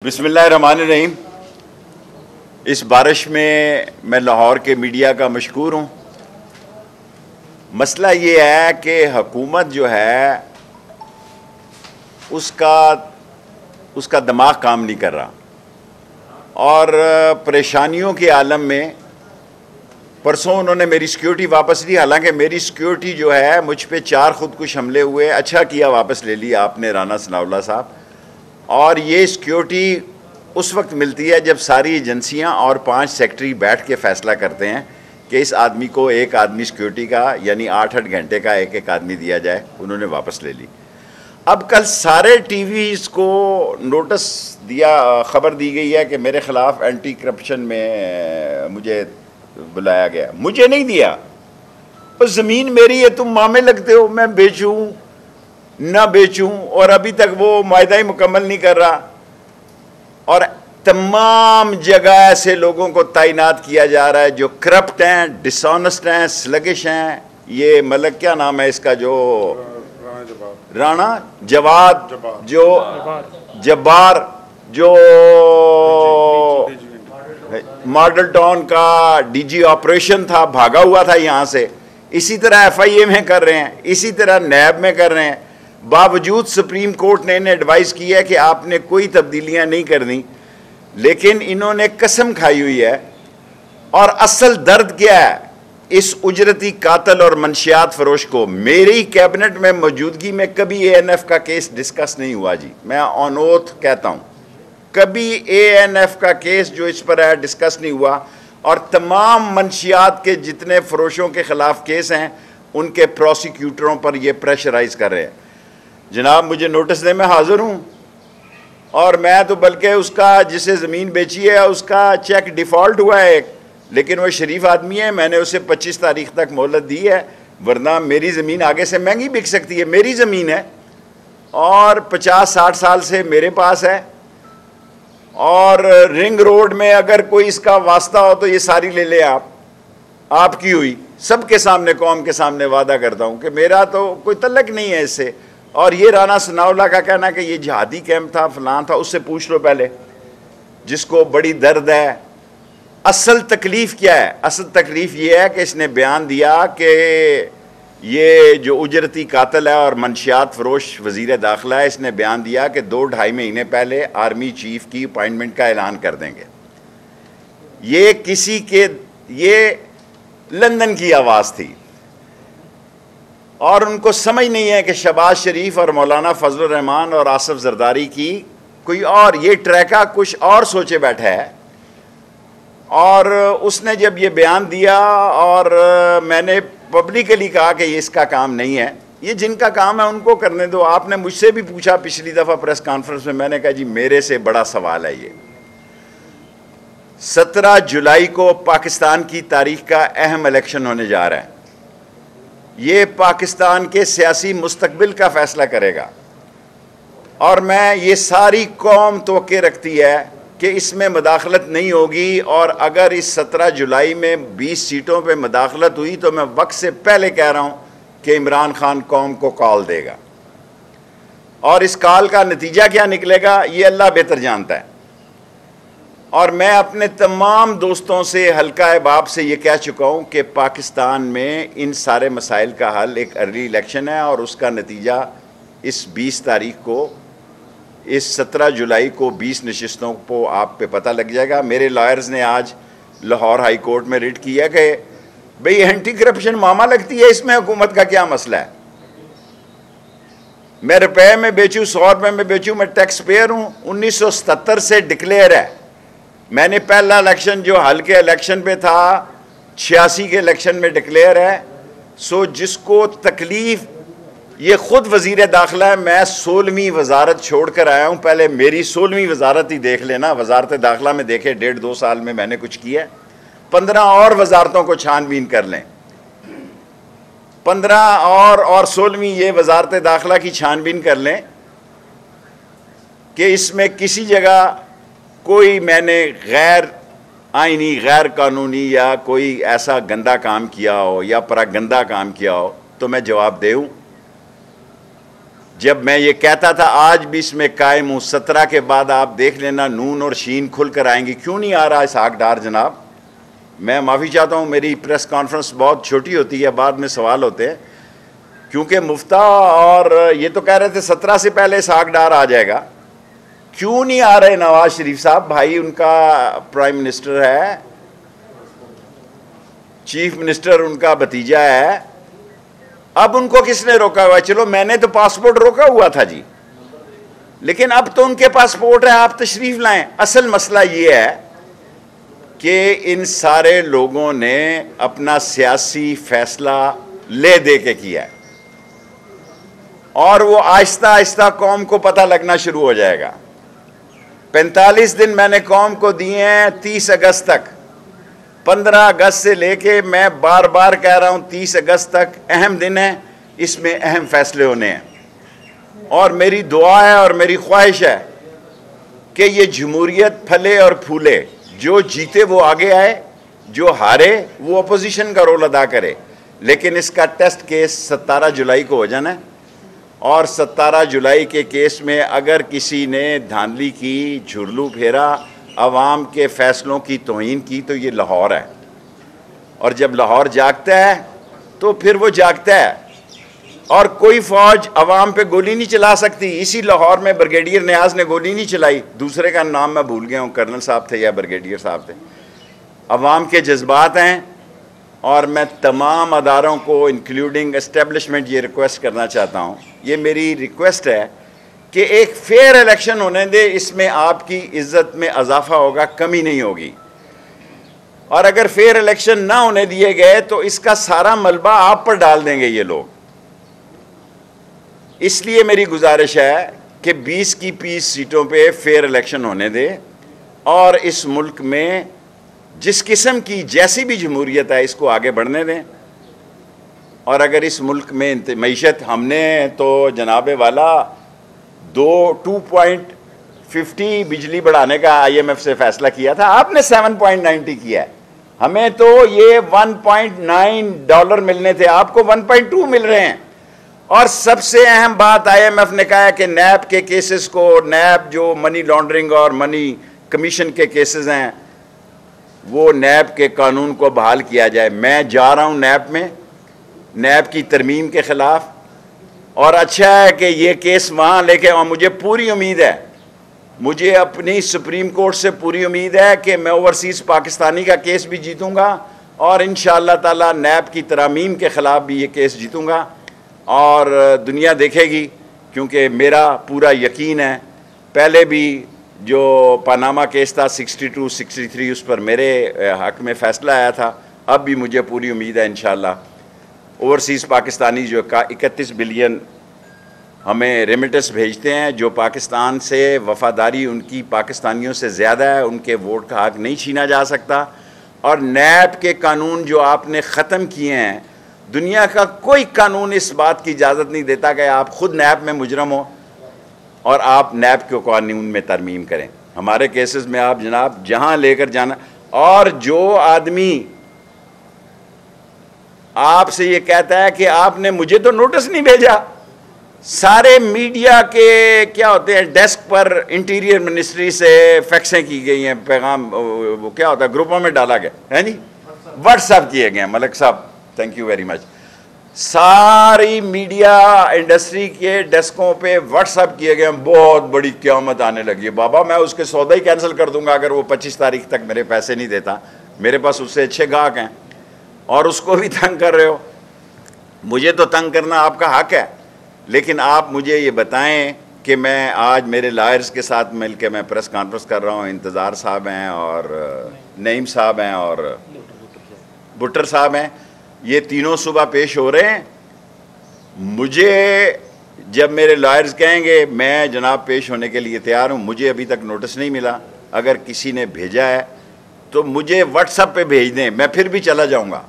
बिस्मिल्लाहिर्रहमानिर्रहीम। इस बारिश में मैं लाहौर के मीडिया का मशकूर हूँ। मसला ये है कि हुकूमत जो है उसका दिमाग काम नहीं कर रहा और परेशानियों के आलम में परसों उन्होंने मेरी सिक्योरिटी वापस ली। हालांकि मेरी सिक्योरिटी जो है, मुझ पे 4 खुदकुश हमले हुए, अच्छा किया वापस ले लिया आपने राना सनाउल्लाह साहब। और ये सिक्योरिटी उस वक्त मिलती है जब सारी एजेंसियां और 5 सेक्रेटरी बैठ के फैसला करते हैं कि इस आदमी को एक आदमी सिक्योरिटी का यानी 8-8 घंटे का एक आदमी दिया जाए। उन्होंने वापस ले ली। अब कल सारे टीवीज़ को नोटिस दिया, खबर दी गई है कि मेरे ख़िलाफ़ एंटी करप्शन में मुझे बुलाया गया। मुझे नहीं दिया। उस ज़मीन मेरी है, तुम मामे लगते हो मैं बेचूं ना बेचूं, और अभी तक वो मायदा ही मुकम्मल नहीं कर रहा। और तमाम जगह ऐसे लोगों को तैनात किया जा रहा है जो करप्ट हैं, डिसऑनेस्ट हैं, स्लगिश हैं। ये मतलब क्या नाम है इसका, जो राणा जवाद, जो जब्बार, जो मॉडल टाउन का डीजी ऑपरेशन था, भागा हुआ था यहाँ से। इसी तरह FIA में कर रहे हैं, इसी तरह नैब में कर रहे हैं। बावजूद सुप्रीम कोर्ट ने इन्हें एडवाइस की है कि आपने कोई तब्दीलियां नहीं करनी, लेकिन इन्होंने कसम खाई हुई है। और असल दर्द क्या है इस उजरती कातल और मंशियात फरोश को? मेरी कैबिनेट में मौजूदगी में कभी ANF का केस डिस्कस नहीं हुआ जी। मैं ऑन ओथ कहता हूं, कभी ANF का केस जो इस पर है डिस्कस नहीं हुआ। और तमाम मंशियात के जितने फरोशों के खिलाफ केस हैं उनके प्रोसिक्यूटरों पर ये प्रेशराइज कर रहे हैं। जनाब मुझे नोटिस दे, मैं हाजिर हूँ। और मैं तो बल्कि उसका जिसे ज़मीन बेची है उसका चेक डिफ़ॉल्ट हुआ है, लेकिन वो शरीफ आदमी है, मैंने उसे 25 तारीख तक मोहलत दी है, वरना मेरी ज़मीन आगे से महंगी बिक सकती है। मेरी ज़मीन है और 50-60 साल से मेरे पास है। और रिंग रोड में अगर कोई इसका वास्ता हो तो ये सारी ले ले आप, आपकी हुई। सबके सामने, कौम के सामने वादा करता हूँ कि मेरा तो कोई तल्लक नहीं है इससे। और ये राना सनाउल्लाह का कहना कि ये जिहादी कैंप था, फलां था, उससे पूछ लो पहले जिसको बड़ी दर्द है। असल तकलीफ़ क्या है? असल तकलीफ़ ये है कि इसने बयान दिया कि ये जो उजरती कातल है और मंशियात फरोश वज़ीर दाखिला है, इसने बयान दिया कि 2-2.5 महीने पहले आर्मी चीफ की अपॉइंटमेंट का ऐलान कर देंगे। ये किसी के, ये लंदन की आवाज़ थी और उनको समझ नहीं है कि शहबाज शरीफ और मौलाना फजलुर रहमान और आसिफ जरदारी की कोई और, ये ट्रैका कुछ और सोचे बैठा है। और उसने जब ये बयान दिया और मैंने पब्लिकली कहा कि ये इसका काम नहीं है, ये जिनका काम है उनको करने दो। आपने मुझसे भी पूछा पिछली दफ़ा प्रेस कॉन्फ्रेंस में, मैंने कहा जी मेरे से बड़ा सवाल है ये। 17 जुलाई को पाकिस्तान की तारीख का अहम इलेक्शन होने जा रहा है। ये पाकिस्तान के सियासी मुस्तकबिल का फैसला करेगा। और मैं, ये सारी कौम तवक्के रखती है कि इसमें मदाखलत नहीं होगी। और अगर इस 17 जुलाई में 20 सीटों पे मदाखलत हुई तो मैं वक्त से पहले कह रहा हूँ कि इमरान खान कौम को कॉल देगा। और इस कॉल का नतीजा क्या निकलेगा ये अल्लाह बेहतर जानता है। और मैं अपने तमाम दोस्तों से, हल्का अहबाब से ये कह चुका हूँ कि पाकिस्तान में इन सारे मसाइल का हल एक अर्ली इलेक्शन है। और उसका नतीजा इस 20 तारीख को, इस 17 जुलाई को 20 नशिस्तों को आप पे पता लग जाएगा। मेरे लॉयर्स ने आज लाहौर हाई कोर्ट में रिट किया कि भाई एंटी करप्शन मामा लगती है, इसमें हुकूमत का क्या मसला है? मैं रुपए में बेचूँ, 100 रुपये में बेचूँ, मैं टैक्स पेयर हूँ। 1977 से डिक्लेयर है। मैंने पहला इलेक्शन जो हल्के इलेक्शन पे था 86 के इलेक्शन में डिक्लेयर है। सो जिसको तकलीफ, ये खुद वज़ीर दाखिला है, मैं 16वीं वजारत छोड़ कर आया हूँ। पहले मेरी 16वीं वजारत ही देख लेना, वजारत दाखिला में देखे 1.5-2 साल में मैंने कुछ किया। 15 और वजारतों को छानबीन कर लें, 15 और 16वीं ये वजारत दाखिला की छानबीन कर लें कि इसमें किसी जगह कोई मैंने गैर आईनी, गैर कानूनी या कोई ऐसा गंदा काम किया हो या परागंदा काम किया हो तो मैं जवाब दूँ। जब मैं ये कहता था आज भी इसमें कायम हूँ, 17 के बाद आप देख लेना नून और शीन खुल कर आएंगी। क्यों नहीं आ रहा इसहाक डार जनाब? मैं माफ़ी चाहता हूँ, मेरी प्रेस कॉन्फ्रेंस बहुत छोटी होती है, बाद में सवाल होते हैं, क्योंकि मुफ्ता और ये तो कह रहे थे 17 से पहले इसहाक डार आ जाएगा। क्यों नहीं आ रहे नवाज शरीफ साहब? भाई उनका प्राइम मिनिस्टर है, चीफ मिनिस्टर उनका भतीजा है, अब उनको किसने रोका हुआ है? चलो मैंने तो पासपोर्ट रोका हुआ था जी, लेकिन अब तो उनके पासपोर्ट है, आप तशरीफ लाएं। असल मसला ये है कि इन सारे लोगों ने अपना सियासी फैसला ले दे के किया है और वो आहिस्ता आहिस्ता कौम को पता लगना शुरू हो जाएगा। 45 दिन मैंने कौम को दिए हैं 30 अगस्त तक। 15 अगस्त से लेके मैं बार बार कह रहा हूं 30 अगस्त तक अहम दिन है, इसमें अहम फैसले होने हैं और मेरी दुआ है और मेरी ख्वाहिश है कि ये जमहूरियत फले और फूले। जो जीते वो आगे आए, जो हारे वो अपोजिशन का रोल अदा करे, लेकिन इसका टेस्ट केस 17 जुलाई को हो जाना है और 17 जुलाई के केस में अगर किसी ने धांधली की, झुरलू फेरा, अवाम के फैसलों की तौहीन की तो ये लाहौर है और जब लाहौर जागता है तो फिर वो जागता है और कोई फौज अवाम पे गोली नहीं चला सकती। इसी लाहौर में ब्रिगेडियर नियाज ने गोली नहीं चलाई, दूसरे का नाम मैं भूल गया हूँ, कर्नल साहब थे या ब्रिगेडियर साहब थे। अवाम के जज्बात हैं और मैं तमाम अदारों को इंक्लूडिंग एस्टेब्लिशमेंट ये रिक्वेस्ट करना चाहता हूँ, ये मेरी रिक्वेस्ट है कि एक फेयर इलेक्शन होने दे, इसमें आपकी इज्जत में इजाफा होगा, कमी नहीं होगी। और अगर फेयर इलेक्शन ना होने दिए गए तो इसका सारा मलबा आप पर डाल देंगे ये लोग। इसलिए मेरी गुजारिश है कि 20 की 20 सीटों पे फेयर इलेक्शन होने दे और इस मुल्क में जिस किस्म की जैसी भी जमहूरियत है इसको आगे बढ़ने दें। और अगर इस मुल्क में मईशत, हमने तो जनाबे वाला 2.50 बिजली बढ़ाने का IMF से फैसला किया था, आपने 7.90 किया है। हमें तो ये $1.9 मिलने थे, आपको 1.2 मिल रहे हैं। और सबसे अहम बात IMF ने कहा है कि नैब के केसेस को, नैब जो मनी लॉन्ड्रिंग और मनी कमीशन के केसेस हैं, वो नैब के कानून को बहाल किया जाए। मैं जा रहा हूं नैब में, नैब की तरमीम के खिलाफ, और अच्छा है कि ये केस वहाँ लेके, और मुझे पूरी उम्मीद है, मुझे अपनी सुप्रीम कोर्ट से पूरी उम्मीद है कि मैं ओवरसीज़ पाकिस्तानी का केस भी जीतूंगा और इंशाअल्लाह ताला नैब की तरमीम के ख़िलाफ़ भी ये केस जीतूंगा और दुनिया देखेगी, क्योंकि मेरा पूरा यकीन है। पहले भी जो पनामा केस था 62-63 उस पर मेरे हक में फ़ैसला आया था, अब भी मुझे पूरी उम्मीद है इंशाअल्लाह ओवरसीज़ पाकिस्तानी जो 31 बिलियन हमें रेमिटेंस भेजते हैं, जो पाकिस्तान से वफ़ादारी उनकी पाकिस्तानियों से ज़्यादा है, उनके वोट का हक नहीं छीना जा सकता। और नैब के कानून जो आपने ख़त्म किए हैं, दुनिया का कोई कानून इस बात की इजाज़त नहीं देता कि आप ख़ुद नैब में मुजरम हो और आप नैब के कानून में तरमीम करें। हमारे केसेस में आप जनाब जहाँ लेकर जाना, और जो आदमी आपसे ये कहता है कि आपने मुझे तो नोटिस नहीं भेजा, सारे मीडिया के क्या होते हैं डेस्क पर इंटीरियर मिनिस्ट्री से फैक्सें की गई हैं, पैगाम वो क्या होता है ग्रुपों में डाला गया है, नहीं व्हाट्सएप किए गए हैं। मलिक साहब थैंक यू वेरी मच। सारी मीडिया इंडस्ट्री के डेस्कों पे व्हाट्सएप किए गए हैं। बहुत बड़ी क़यामत आने लगी है बाबा, मैं उसके सौदा ही कैंसिल कर दूंगा अगर वो 25 तारीख तक मेरे पैसे नहीं देता। मेरे पास उससे अच्छे गाहक हैं और उसको भी तंग कर रहे हो। मुझे तो तंग करना आपका हक है, लेकिन आप मुझे ये बताएं कि मैं आज मेरे लायर्स के साथ मिलकर मैं प्रेस कॉन्फ्रेंस कर रहा हूँ, इंतज़ार साहब हैं और नईम साहब हैं और भुट्टर साहब हैं, ये तीनों सुबह पेश हो रहे हैं। मुझे जब मेरे लायर्स कहेंगे मैं जनाब पेश होने के लिए तैयार हूँ, मुझे अभी तक नोटिस नहीं मिला। अगर किसी ने भेजा है तो मुझे व्हाट्सएप पे भेज दें, मैं फिर भी चला जाऊँगा,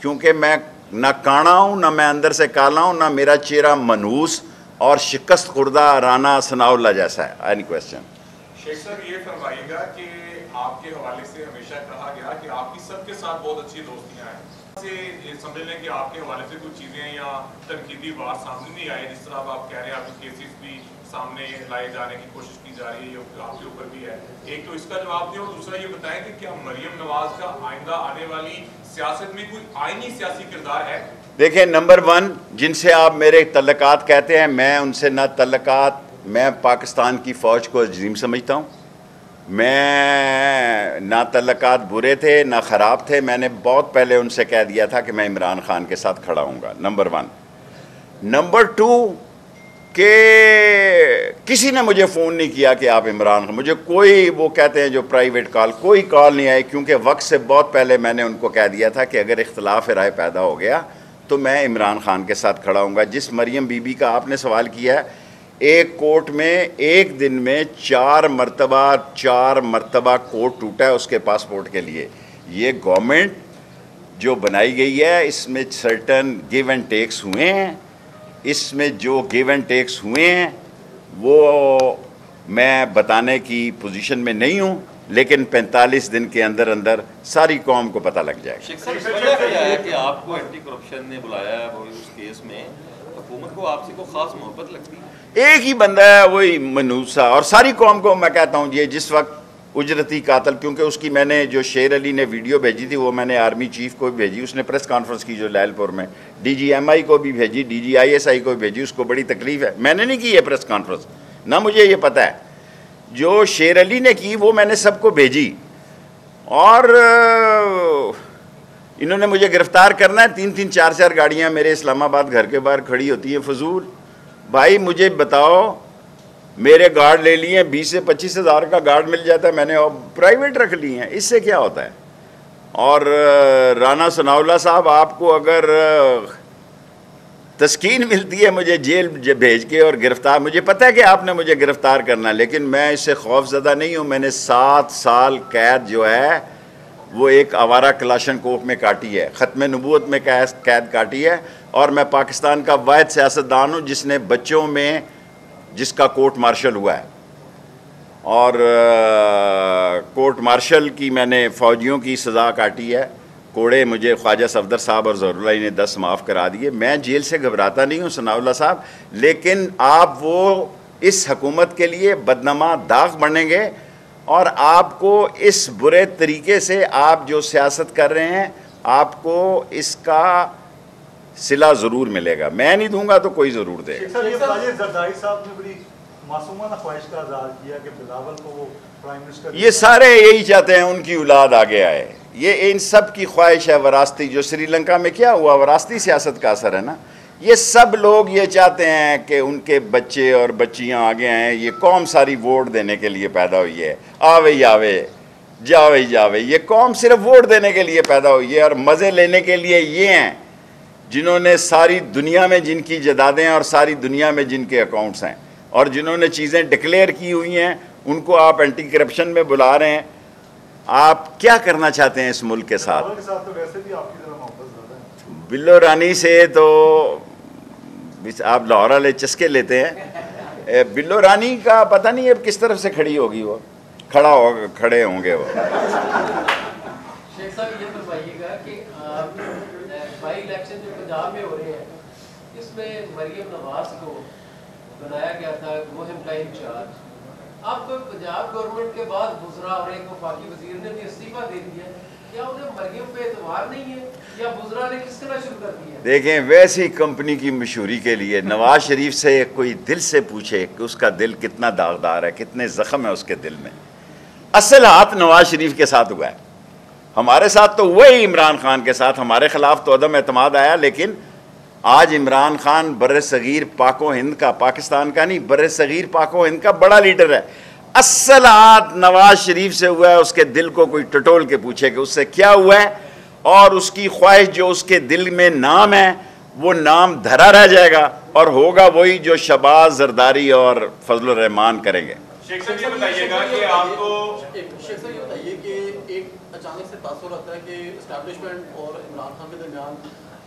क्योंकि मैं ना काना हूँ, ना मैं अंदर से काला हूँ, ना मेरा चेहरा मनहूस और शिकस्त खुर्दा राना सनाउल्ला जैसा है। Any question? शेख साहब ये फरमाइएगा कि आपके हवाले से हमेशा कहा गया कि आपकी सबके साथ बहुत अच्छी दोस्तियां हैं, से समझ लें कि आपके हवाले से कुछ चीज़ें या तनकीदी बात सामने नहीं आए, जिस तरह आप कह रहे हैं आपके केसेस भी सामने लाए जाने की कोशिश की जा रही है, ये आपके ऊपर भी है। एक तो इसका जवाब दें और दूसरा ये बताएं कि क्या मरियम नवाज का आइंदा आने वाली सियासत में कोई आईनी सियासी किरदार है? देखिए, नंबर वन, जिनसे आप मेरे तल्लकात कहते हैं, मैं उनसे ना तल्लकात, मैं पाकिस्तान की फ़ौज को अजीम समझता हूँ। मैं ना तल्लकात बुरे थे ना ख़राब थे। मैंने बहुत पहले उनसे कह दिया था कि मैं इमरान खान के साथ खड़ा हूँगा, नंबर वन। नंबर टू, कि किसी ने मुझे फ़ोन नहीं किया कि आप इमरान खान, मुझे कोई, वो कहते हैं जो प्राइवेट कॉल, कोई कॉल नहीं आई, क्योंकि वक्त से बहुत पहले मैंने उनको कह दिया था कि अगर इख्तलाफ राय पैदा हो गया तो मैं इमरान खान के साथ खड़ा हूँगा। जिस मरियम बीबी का आपने सवाल किया है, एक कोर्ट में एक दिन में 4 मरतबा कोर्ट टूटा है उसके पासपोर्ट के लिए। ये गवर्नमेंट जो बनाई गई है, इसमें सर्टन गिव एंड टेक्स हुए हैं। इसमें जो गिव एंड टेक्स हुए हैं वो मैं बताने की पोजीशन में नहीं हूँ, लेकिन 45 दिन के अंदर अंदर सारी कौम को पता लग जाएगा। शेख साहब, वजह क्या है कि आपको एंटी करप्शन ने बुलाया है, वो उस केस में हुकूमत को आपसे को खास मोहब्बत लगती है? एक ही बंदा है, वही मनूसा, और सारी कौम को मैं कहता हूँ ये जिस वक्त उजरती कातल, क्योंकि उसकी मैंने जो शेर अली ने वीडियो भेजी थी वो मैंने आर्मी चीफ को भी भेजी, उसने प्रेस कॉन्फ्रेंस की जो लैलपुर में, DGMI को भी भेजी, DGISI को भी भेजी, उसको बड़ी तकलीफ है। मैंने नहीं की है प्रेस कॉन्फ्रेंस, ना मुझे ये पता है। जो शेर अली ने की वो मैंने सबको भेजी, और इन्होंने मुझे गिरफ्तार करना है। 3-3 4-4 गाड़ियाँ मेरे इस्लामाबाद घर के बाहर खड़ी होती हैं फजूल। भाई मुझे बताओ, मेरे गार्ड ले लिए, 20 से 25 हज़ार का गार्ड मिल जाता है, मैंने प्राइवेट रख लिए हैं, इससे क्या होता है? और राना सनाउल्लाह साहब, आपको अगर तस्कीन मिलती है मुझे जेल भेज के और गिरफ्तार, मुझे पता है कि आपने मुझे गिरफ्तार करना, लेकिन मैं इससे खौफज़दा नहीं हूँ। मैंने 7 साल कैद जो है वो एक आवारा क्लाशनकोफ में काटी है, ख़त्म नबूवत में कैद काटी है, और मैं पाकिस्तान का वाहिद सियासतदान हूँ जिसने बच्चों में जिसका कोर्ट मार्शल हुआ है, और कोर्ट मार्शल की मैंने फ़ौजियों की सज़ा काटी है। कोड़े मुझे ख्वाजा सफदर साहब और ज़हरुल्लाह ने 10 माफ़ करा दिए। मैं जेल से घबराता नहीं हूँ सनाउल्लाह साहब, लेकिन आप वो इस हकूमत के लिए बदनमा दाग बनेंगे, और आपको इस बुरे तरीके से आप जो सियासत कर रहे हैं आपको इसका सिला ज़रूर मिलेगा। मैं नहीं दूंगा तो कोई ज़रूर दे। जरदारी साहब ने बड़ी मासूमाना ख्वाहिश का इज़हार किया कि बिलावल को वो प्राइम मिनिस्टर, ये सारे यही चाहते हैं उनकी औलाद आगे आए, ये इन सब की ख्वाहिश है वरासती। जो श्रीलंका में क्या हुआ, वरासती सियासत का असर है ना। ये सब लोग ये चाहते हैं कि उनके बच्चे और बच्चियां आगे आएँ। ये कौम सारी वोट देने के लिए पैदा हुई है, आवे जावे जावे जावे, ये कौम सिर्फ वोट देने के लिए पैदा हुई है, और मज़े लेने के लिए ये हैं जिन्होंने सारी दुनिया में जिनकी जदादें हैं और सारी दुनिया में जिनके अकाउंट्स हैं, और जिन्होंने चीज़ें डिक्लेयर की हुई हैं, उनको आप एंटी करप्शन में बुला रहे हैं। आप क्या करना चाहते हैं इस मुल्क के साथ? तो वैसे भी आपकी तरह मोहब्बत ज़्यादा है। बिल्लो रानी से तो आप लाहौर वाले चस्के लेते हैं। बिल्लो रानी का पता नहीं अब किस तरफ से खड़ी होगी, वो खड़े होंगे वो। शेख साहब ये बताइएगा कि बाई इलेक्शन जो पंजाब में हो रहे हैं, इसमें मरियम नवाज को बनाया गया था मुहिम का इंचार्ज। अब पंजाब गवर्नमेंट के बाद बुजरा और एक वफाकी वजीर ने भी इस्तीफा दे दिया, क्या उन्हें मरियम पे एतबार नहीं है, या बुजरा ने किस तरह शुरू कर दिया? देखें, वैसी कंपनी की मशहूरी के लिए नवाज शरीफ से कोई दिल से पूछे कि उसका दिल कितना दागदार है, कितने ज़ख्म है उसके दिल में। असल हाथ नवाज शरीफ के साथ हुआ है, हमारे साथ तो हुआ ही इमरान खान के साथ। हमारे खिलाफ तो अदम एतमाद आया, लेकिन आज इमरान खान बर्रे सगीर पाको हिंद का, पाकिस्तान का नहीं, बर्रे सगीर पाको हिंद का बड़ा लीडर है। असल हाथ नवाज शरीफ से हुआ है। उसके दिल को कोई टटोल के पूछे कि उससे क्या हुआ है, और उसकी ख्वाहिश जो उसके दिल में नाम है वो नाम धरा रह जाएगा, और होगा वही जो शहबाज जरदारी और फजल रहमान करेंगे। शेख साहब ये बताइएगा कि आपको, शेख साहब ये बताइए कि एक अचानक से तासुर आता है कि एस्टैब्लिशमेंट और इमरान खान के दरमियान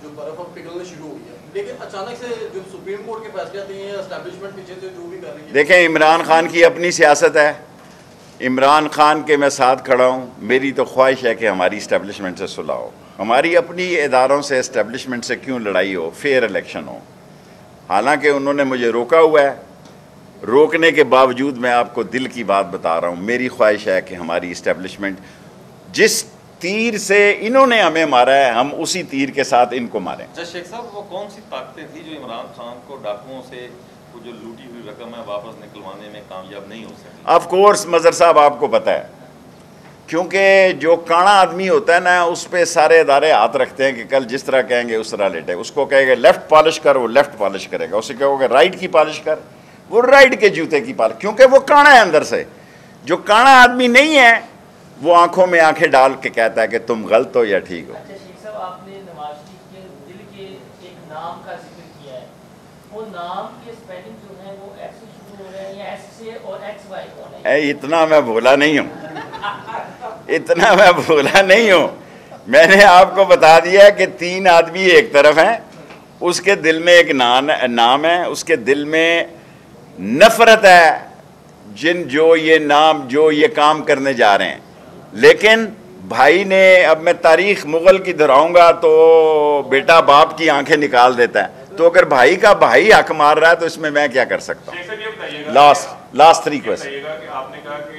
जो बर्फ अब पिघलना शुरू हो गया, लेकिन अचानक से जो सुप्रीम कोर्ट के फैसले आते हैं, एस्टैब्लिशमेंट पीछे से जो भी कर रही है। देखें, इमरान खान की अपनी सियासत है, इमरान खान के मैं साथ खड़ा हूँ। मेरी तो ख्वाहिश है कि हमारी इस्टेब्लिशमेंट से सुलह हो, हमारी अपनी इदारों से, इस्टेब्लिशमेंट से क्यों लड़ाई हो, फेयर इलेक्शन हो। हालांकि उन्होंने मुझे रोका हुआ है, रोकने के बावजूद मैं आपको दिल की बात बता रहा हूँ, मेरी ख्वाहिश है कि हमारी इस्टेब्लिशमेंट जिस तीर से इन्होंने हमें मारा है, हम उसी तीर के साथ इनको मारें। अच्छा शेख साहब, वो कौन सी ताकतें थी जो इमरान खान को डाकुओं से वो जो लूटी हुई रकम है वापस निकलवाने में कामयाब नहीं हो सकी? ऑफ कोर्स मजहर साहब, आपको पता है, क्योंकि जो काना आदमी होता है ना, उस पर सारे अदारे हाथ रखते हैं कि कल जिस तरह कहेंगे उस तरह लेटे। उसको कहेंगे लेफ़्ट पॉलिश कर, वो लेफ़्ट पॉलिश करेगा। उसे कहोगे राइट की पॉलिश कर, वो राइट के जूते की पॉलिश, क्योंकि वो काना है अंदर से। जो काना आदमी नहीं है वो आंखों में आंखें डाल के कहता है कि तुम गलत हो या ठीक हो। अच्छा शेख साहब, आपने नवाज शरीफ के दिल के एक नाम का जिक्र किया है, वो नाम के स्पेलिंग जो है वो एक्स से शुरू हो रहे हैं या एस से और एक्स वाई कौन है? इतना मैं भोला नहीं हूँ, इतना मैं भोला नहीं हूँ। मैंने आपको बता दिया कि 3 आदमी एक तरफ हैं, उसके दिल में एक नाम है, उसके दिल में नफरत है जो ये काम करने जा रहे हैं। लेकिन भाई ने, अब मैं तारीख मुगल की दोहराऊंगा तो बेटा बाप की आंखें निकाल देता है, तो अगर भाई का भाई हक मार रहा है तो इसमें मैं क्या कर सकता हूँ। Last 3 question. आपने कहा कि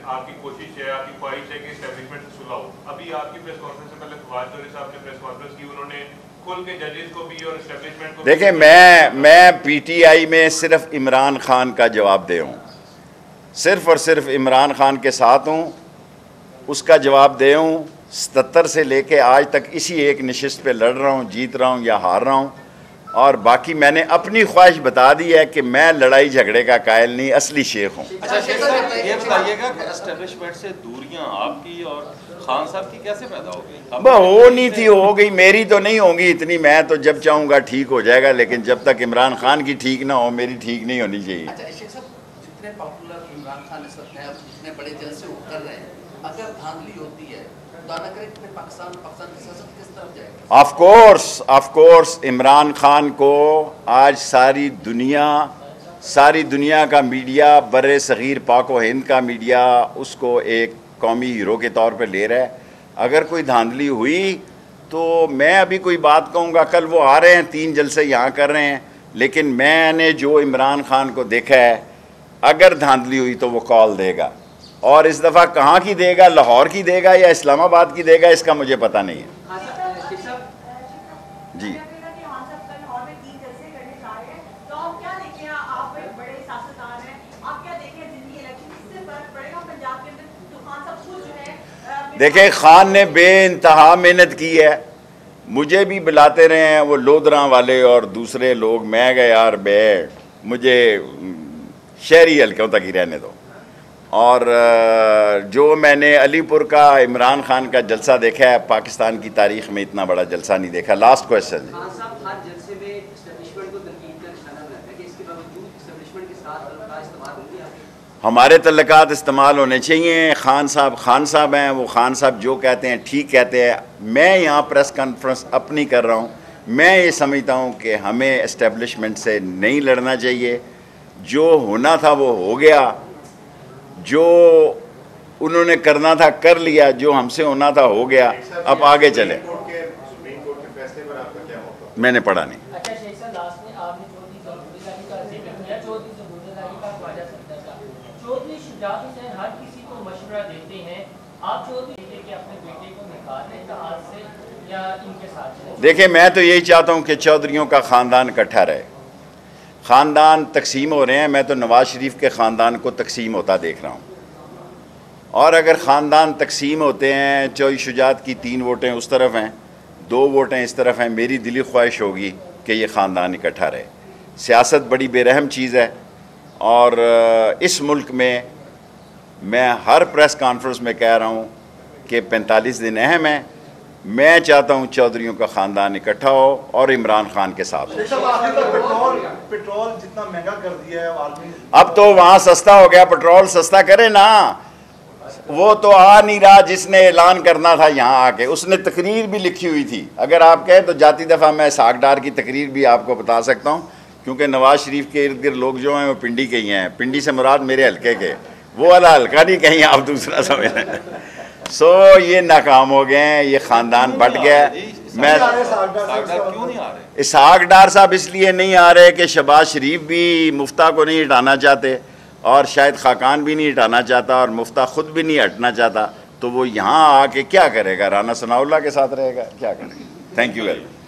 आपकी कोशिश है, आपकी ख्वाहिश है कि एस्टेब्लिशमेंट से सुलह हो। अभी आपकी प्रेस कॉन्फ्रेंस से पहले फवाद चौधरी साहब ने प्रेस कॉन्फ्रेंस की, उन्होंने खुल के जजेस को भी और एस्टेब्लिशमेंट को। देखिए, मैं PTI में सिर्फ इमरान खान का जवाब दे हूँ, सिर्फ और सिर्फ इमरान खान के साथ हूँ, उसका जवाब दे हूँ। 77 से लेके आज तक इसी एक नशिस्त पे लड़ रहा हूँ, जीत रहा हूँ या हार रहा हूँ। और बाकी मैंने अपनी ख्वाहिश बता दी है कि मैं लड़ाई झगड़े का कायल नहीं, असली शेख हूँ। अच्छा शेख साहब, ये बताइएगा कि एस्टेब्लिशमेंट से दूरियां आपकी और खान साहब की कैसे पैदा हो गई? हो नहीं थी, हो गई। मेरी तो नहीं होंगी इतनी, मैं तो जब चाहूँगा ठीक हो जाएगा, लेकिन जब तक इमरान खान की ठीक ना हो, मेरी ठीक नहीं होनी चाहिए। अच्छा शेख साहब, जितने पॉपुलर इमरान खान इस वक्त हैं, जितने बड़े जलसे वो कर रहे हैं, अगर धांधली होती है पाकिस्तान की सियासत किस तरफ जाएगी? ऑफ कोर्स इमरान खान को आज सारी दुनिया का मीडिया, बर्रे सगीर पाक व हिंद का मीडिया उसको एक कौमी हीरो के तौर पर ले रहा है। अगर कोई धांधली हुई तो मैं अभी कोई बात कहूँगा, कल वो आ रहे हैं, 3 जलसे यहाँ कर रहे हैं, लेकिन मैंने जो इमरान खान को देखा है, अगर धांधली हुई तो वो कॉल देगा। और इस दफ़ा कहाँ की देगा, लाहौर की देगा या इस्लामाबाद की देगा, इसका मुझे पता नहीं है। जी देखें, खान ने बेइंतहा मेहनत की है, मुझे भी बुलाते रहे हैं वो लोधरा वाले और दूसरे लोग। मैं गया यार मुझे शहरी हल्कों तक ही रहने दो। और जो मैंने अलीपुर का इमरान खान का जलसा देखा है, पाकिस्तान की तारीख में इतना बड़ा जलसा नहीं देखा। Last question. हमारे तल्लुकात इस्तेमाल होने चाहिए। खान साहब हैं, वो खान साहब जो कहते हैं ठीक कहते हैं। मैं यहाँ प्रेस कॉन्फ्रेंस अपनी कर रहा हूँ। मैं ये समझता हूँ कि हमें इस्टेब्लिशमेंट से नहीं लड़ना चाहिए। जो होना था वो हो गया, जो उन्होंने करना था कर लिया, जो हमसे होना था हो गया। अब आगे चले। मैंने पढ़ा नहीं। अच्छा शेख साहब, लास्ट में आपने चौधरी ज़फरुल्लाह का जिक्र किया। चौधरी ज़फरुल्लाह का ख्वाजा सकता था। चौधरी शुजात हुसैन हर किसी को मशवरा देते हैं, आप चौधरी के अपने बेटे को निकालने का हाथ से या इनके साथ? देखिए, मैं तो यही चाहता हूँ कि चौधरियों का ख़ानदान इकट्ठा रहे। ख़ानदान तकसीम हो रहे हैं, मैं तो नवाज़ शरीफ के ख़ानदान को तकसीम होता देख रहा हूँ। और अगर ख़ानदान तकसीम होते हैं, चौधरी शुजात की 3 वोटें उस तरफ हैं, 2 वोटें इस तरफ हैं, मेरी दिली ख्वाहिश होगी कि ये ख़ानदान इकट्ठा रहे। सियासत बड़ी बेरहम चीज़ है और इस मुल्क में मैं हर प्रेस कॉन्फ्रेंस में कह रहा हूँ कि 45 दिन अहम है। मैं चाहता हूँ चौधरियों का ख़ानदान इकट्ठा हो और इमरान खान के साथ हो। पेट्रोल जितना महंगा कर दिया है आदमी, अब तो वहाँ सस्ता हो गया, पेट्रोल सस्ता करे ना। वो तो आ नहीं रहा जिसने ऐलान करना था यहाँ आके, उसने तकरीर भी लिखी हुई थी। अगर आप कहें तो जाती दफ़ा मैं सागडार की तकरीर भी आपको बता सकता हूँ, क्योंकि नवाज़ शरीफ के इर्द गिर्द लोग जो हैं वो पिंडी के ही हैं। पिंडी से मुराद मेरे हल्के के, वो वाला हल्का नहीं, कहीं आप दूसरा समझ लें। सो ये नाकाम हो गए हैं, ये ख़ानदान बट गया है। मैं क्यों नहीं आ रहे? इसहाक डार साहब इसलिए नहीं आ रहे कि शहबाज शरीफ भी मुफ्ता को नहीं हटाना चाहते और शायद खाकान भी नहीं हटाना चाहता और मुफ्ता खुद भी नहीं हटना चाहता, तो वो यहाँ आके क्या करेगा? राना सनाउल्लाह के साथ रहेगा, क्या करेगा? Thank you very much.